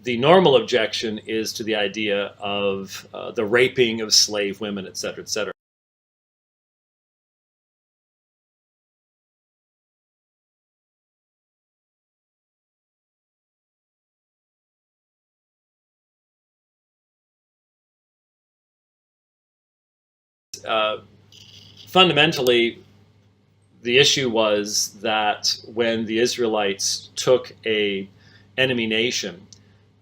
the normal objection is to the idea of the raping of slave women, et cetera, et cetera. Fundamentally, the issue was that when the Israelites took a enemy nation,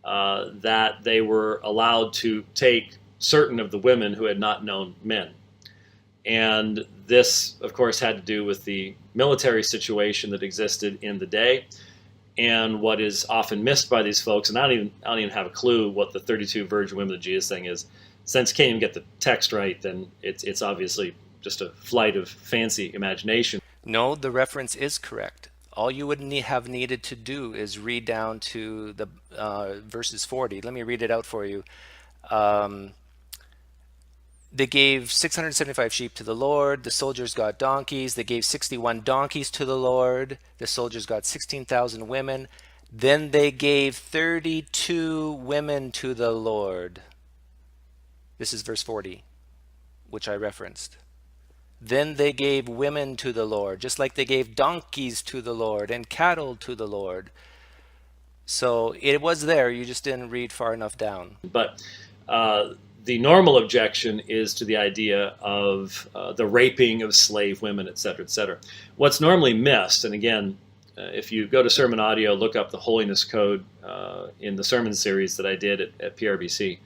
that they were allowed to take certain of the women who had not known men. And this, of course, had to do with the military situation that existed in the day. And what is often missed by these folks, and I don't even have a clue what the 32 virgin women of Jesus thing is. Since you can't even get the text right, then it's obviously just a flight of fancy imagination. No, the reference is correct. All you would have needed to do is read down to the verses 40. Let me read it out for you. They gave 675 sheep to the Lord. The soldiers got donkeys. They gave 61 donkeys to the Lord. The soldiers got 16,000 women. Then they gave 32 women to the Lord. This is verse 40, which I referenced. Then they gave women to the Lord, just like they gave donkeys to the Lord and cattle to the Lord. So it was there, you just didn't read far enough down. But the normal objection is to the idea of the raping of slave women, et cetera, et cetera. What's normally missed, and again, if you go to Sermon Audio, look up the Holiness Code in the sermon series that I did at PRBC,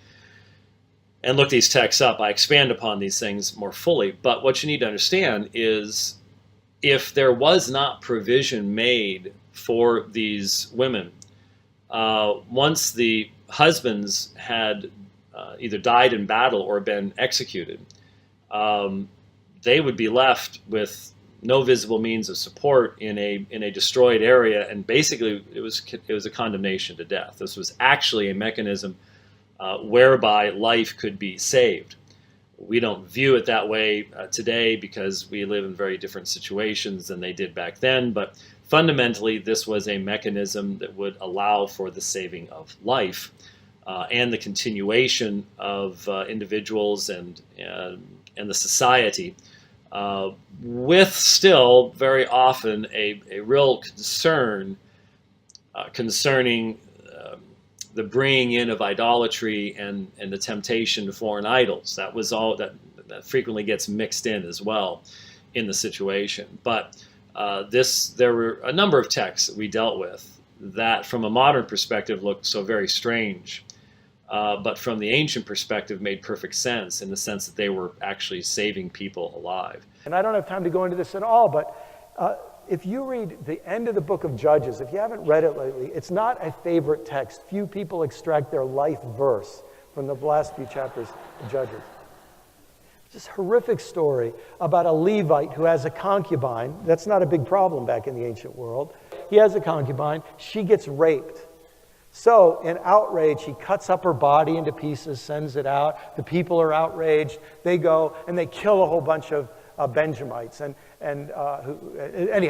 and look these texts up, I expand upon these things more fully. But what you need to understand is if there was not provision made for these women, once the husbands had either died in battle or been executed, they would be left with no visible means of support in a destroyed area, and basically it was a condemnation to death. This was actually a mechanism whereby life could be saved. We don't view it that way today because we live in very different situations than they did back then, but fundamentally this was a mechanism that would allow for the saving of life and the continuation of individuals and the society, with still very often a real concern concerning the bringing in of idolatry and the temptation to foreign idols. That was all that frequently gets mixed in as well in the situation. But there were a number of texts that we dealt with that from a modern perspective looked so very strange, but from the ancient perspective made perfect sense in the sense that they were actually saving people alive. And I don't have time to go into this at all, but if you read the end of the book of Judges, if you haven't read it lately, it's not a favorite text. Few people extract their life verse from the last few chapters of Judges. It's this horrific story about a Levite who has a concubine. That's not a big problem back in the ancient world. He has a concubine. She gets raped. So, in outrage, he cuts up her body into pieces, sends it out. The people are outraged. They go and they kill a whole bunch of Benjamites. Anyhow,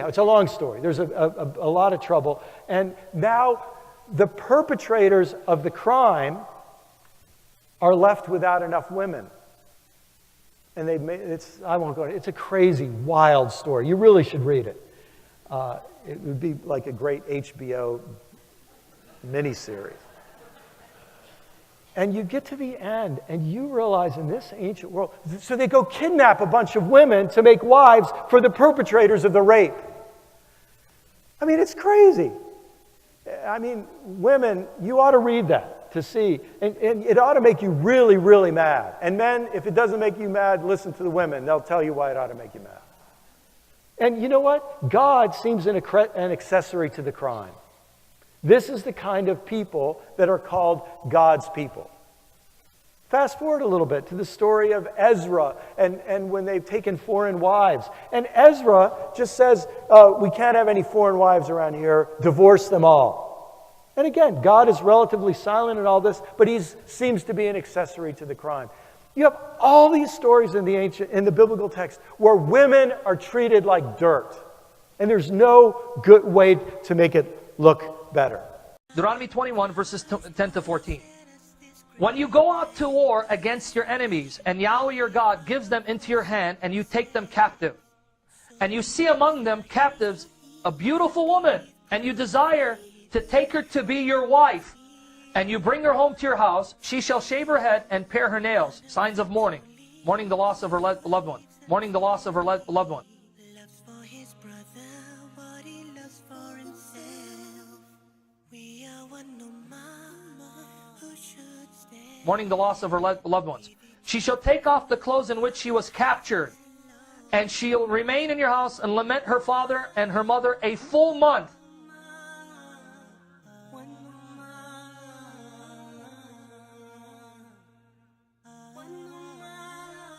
it's a long story. There's a lot of trouble. And now the perpetrators of the crime are left without enough women. And I won't go into it. It's a crazy, wild story. You really should read it. It would be like a great HBO miniseries. And you get to the end, and you realize in this ancient world, so they go kidnap a bunch of women to make wives for the perpetrators of the rape. I mean, it's crazy. I mean, women, you ought to read that to see. And it ought to make you really, really mad. And men, if it doesn't make you mad, listen to the women. They'll tell you why it ought to make you mad. And you know what? God seems an accessory to the crime. This is the kind of people that are called God's people. Fast forward a little bit to the story of Ezra and when they've taken foreign wives. And Ezra just says, we can't have any foreign wives around here, divorce them all. And again, God is relatively silent in all this, but he seems to be an accessory to the crime. You have all these stories in the biblical text where women are treated like dirt. And there's no good way to make it look better. Deuteronomy 21, verses 10 to 14. When you go out to war against your enemies, and Yahweh your God gives them into your hand, and you take them captive, and you see among them captives a beautiful woman, and you desire to take her to be your wife, and you bring her home to your house, she shall shave her head and pare her nails, signs of mourning, mourning the loss of her loved one, mourning the loss of her loved one. Mourning the loss of her loved ones. She shall take off the clothes in which she was captured, and she'll remain in your house and lament her father and her mother a full month.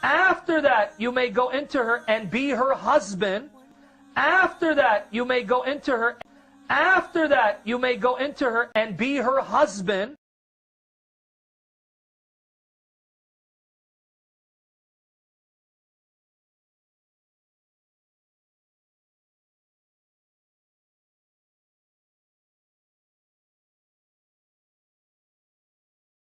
After that, you may go into her and be her husband. After that, you may go into her. After that, you may go into her and be her husband.